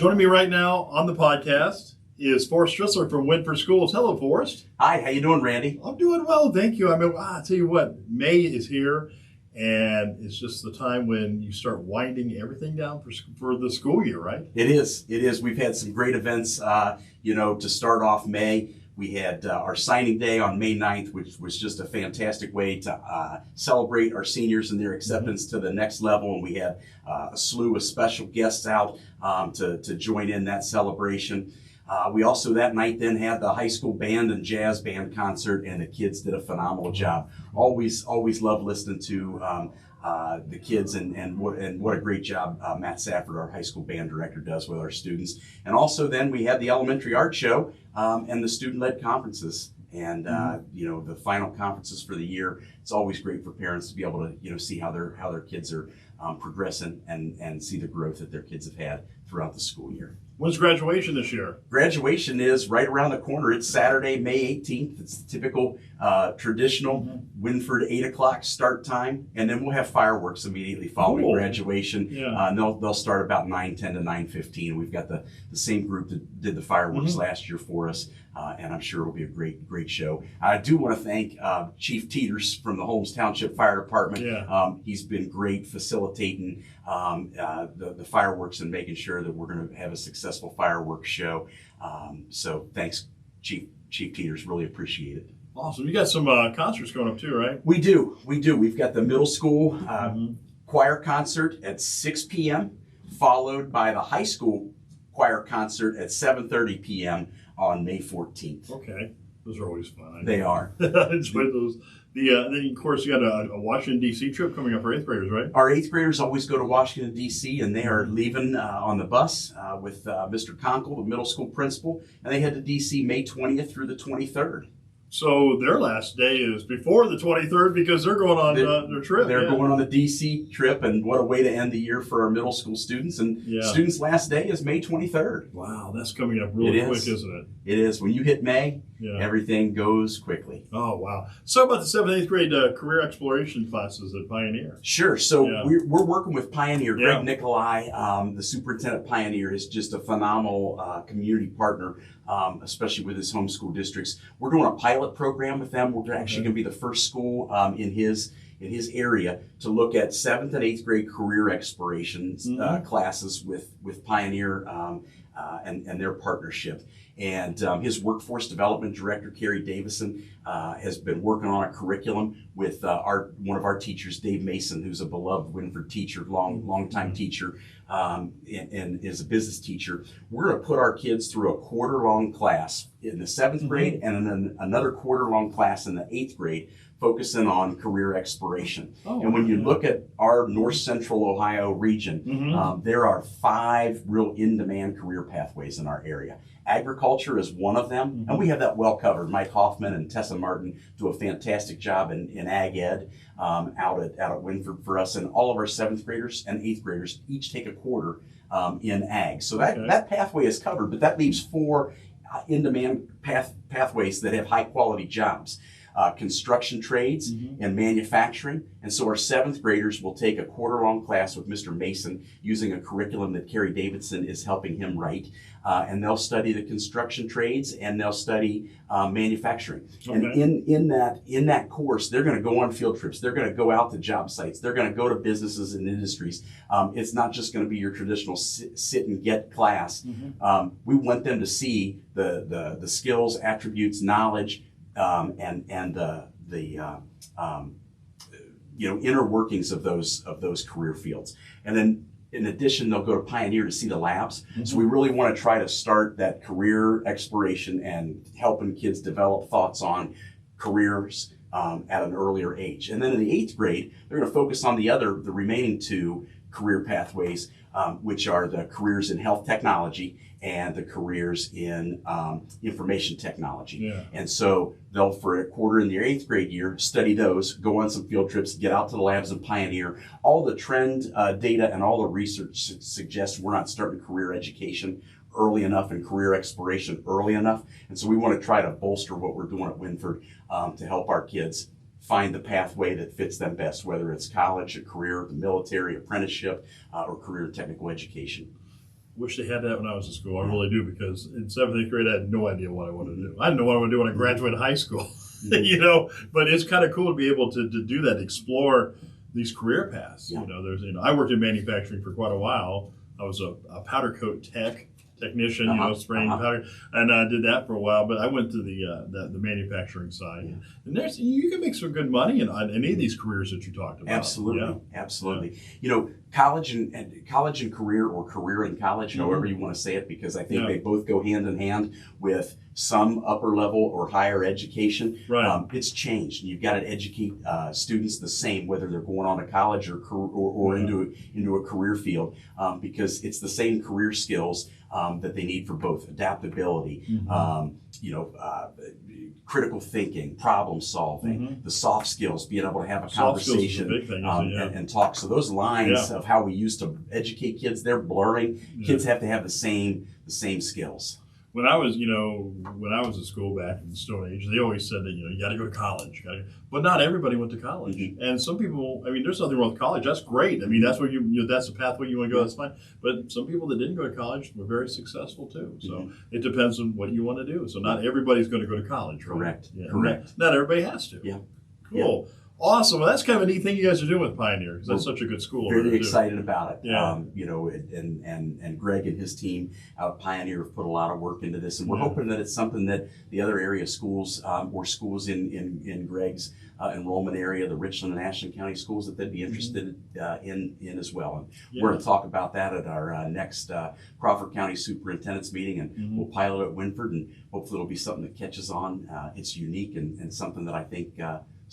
Joining me right now on the podcast is Forrest Stritzler from Wynford Schools. Hello, Forrest. Hi, how you doing, Randy? I'm doing well, thank you. I mean, I'll tell you what, May is here, and it's just the time when you start winding everything down for the school year, right? It is. We've had some great events, to start off May. We had our signing day on May 9th, which was just a fantastic way to celebrate our seniors and their acceptance to the next level. And we had a slew of special guests out to join in that celebration. We also that night then had the high school band and jazz band concert, and the kids did a phenomenal job. Always love listening to the kids and what a great job Matt Safford, our high school band director, does with our students. And also then we had the elementary art show and the student-led conferences. And the final conferences for the year. It's always great for parents to be able to see how their kids are progressing and see the growth that their kids have had throughout the school year. When's graduation this year? Graduation is right around the corner. It's Saturday, May 18th. It's the typical traditional Wynford 8 o'clock start time, and then we'll have fireworks immediately following graduation. Yeah. And they'll start about 9:10 to 9:15. We've got the same group that did the fireworks last year for us, and I'm sure it'll be a great show. I do want to thank Chief Teeters from the Holmes Township Fire Department. Yeah. He's been great facilitating the fireworks and making sure that we're going to have a successful fireworks show. So thanks, Chief Teeters. Really appreciate it. Awesome. You got some concerts going up too, right? We do. We've got the middle school choir concert at 6 p.m., followed by the high school choir concert at 7:30 p.m. on May 14th. Okay. Those are always fun. They are. I enjoy those. Then, of course, you got a Washington, D.C. trip coming up for 8th graders, right? Our 8th graders always go to Washington, D.C., and they are leaving on the bus with Mr. Conkle, the middle school principal, and they head to D.C. May 20th through the 23rd. So their last day is before the 23rd because they're going on their trip. They're going on the D.C. trip, and what a way to end the year for our middle school students. And students' last day is May 23rd. Wow, that's coming up really quick, isn't it? It is. When you hit May, everything goes quickly. Oh, wow. So about the 7th, 8th grade career exploration classes at Pioneer. Sure. So we're working with Pioneer. Greg Nicolai, the superintendent at Pioneer, is just a phenomenal community partner, especially with his homeschool districts. We're doing a pilot program with them. We're actually going to be the first school in his area to look at 7th and 8th grade career explorations classes with Pioneer and their partnership. And his workforce development director, Carrie Davison, has been working on a curriculum with one of our teachers, Dave Mason, who's a beloved Wynford teacher, long-time teacher, and is a business teacher. We're going to put our kids through a quarter-long class in the 7th grade and then another quarter-long class in the 8th grade, focusing on career exploration. And when you look at our north central Ohio region, there are 5 real in-demand career pathways in our area. Agriculture is one of them, and we have that well covered. Mike Hoffman and Tessa Martin do a fantastic job in ag ed out at Wynford for us, and all of our 7th graders and 8th graders each take a quarter in ag. So that pathway is covered, but that leaves 4 in-demand pathways that have high-quality jobs. Construction trades and manufacturing. And so our 7th graders will take a quarter-long class with Mr. Mason using a curriculum that Carrie Davidson is helping him write. And they'll study the construction trades and they'll study manufacturing. And in that course, they're going to go on field trips. They're going to go out to job sites. They're going to go to businesses and industries. It's not just going to be your traditional sit and get class. We want them to see the skills, attributes, knowledge, and the inner workings of those career fields. And then in addition, they'll go to Pioneer to see the labs. So we really want to try to start that career exploration and helping kids develop thoughts on careers at an earlier age. And then in the 8th grade, they're going to focus on the remaining 2 career pathways, which are the careers in health technology and the careers in information technology. And so they'll, for a quarter in their 8th grade year, study those, go on some field trips, get out to the labs and Pioneer. All the trend data and all the research suggests we're not starting career education early enough and career exploration early enough. And so we want to try to bolster what we're doing at Wynford to help our kids find the pathway that fits them best, whether it's college, a career, the military, apprenticeship, or career technical education. Wish they had that when I was in school. I really do, because in 7th, 8th grade, I had no idea what I wanted to do. I didn't know what I wanted to do when I graduated high school, but it's kind of cool to be able to do that, explore these career paths. Yeah. I worked in manufacturing for quite a while. I was a powder coat technician, spraying powder, and I did that for a while. But I went to the manufacturing side, and you can make some good money in any of these careers that you talked about. Absolutely. College and career, or career and college, however you want to say it, because I think they both go hand in hand with some upper level or higher education. Right. It's changed. You've got to educate students the same, whether they're going on to college or into a career field, because it's the same career skills that they need for both adaptability, critical thinking, problem solving, the soft skills, being able to have a conversation and talk. So those lines of how we used to educate kids, they're blurring. Kids have to have the same skills. When I was in school back in the Stone Age, they always said that you got to go to college, but not everybody went to college. And some people, there's nothing wrong with college. That's great. That's where that's the pathway you want to go. That's fine. But some people that didn't go to college were very successful too. So it depends on what you want to do. So not everybody's going to go to college. Right? Correct. Yeah. Correct. Not everybody has to. Yeah. Cool. Yeah. Awesome. Well, that's kind of a neat thing you guys are doing with Pioneer, because that's such a good school. Very excited about it. Yeah. And Greg and his team out at Pioneer have put a lot of work into this, and we're hoping that it's something that the other area schools or schools in Greg's enrollment area, the Richland and Ashland County schools, that they'd be interested in as well. And we're going to talk about that at our next Crawford County Superintendent's meeting, and we'll pilot at Wynford, and hopefully it'll be something that catches on. It's unique and something that I think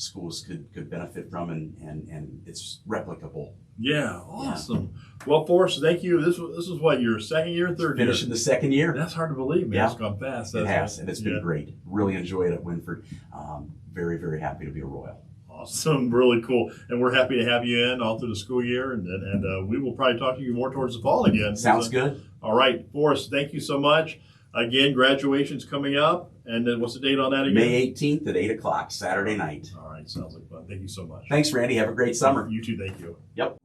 schools could benefit from, and it's replicable. Yeah, awesome. Yeah. Well, Forrest, thank you. This is what, your second year, third year? Finishing the second year. That's hard to believe, man. It's gone fast. It has, and it's been great. Really enjoyed it at Wynford. Very, very happy to be a Royal. Awesome, really cool. And we're happy to have you in all through the school year, and we will probably talk to you more towards the fall again. Sounds good. All right, Forrest, thank you so much. Again, graduation's coming up, and then what's the date on that again? May 18th at 8 o'clock, Saturday night. All right, sounds like fun. Thank you so much. Thanks, Randy. Have a great summer. You too, thank you. Yep.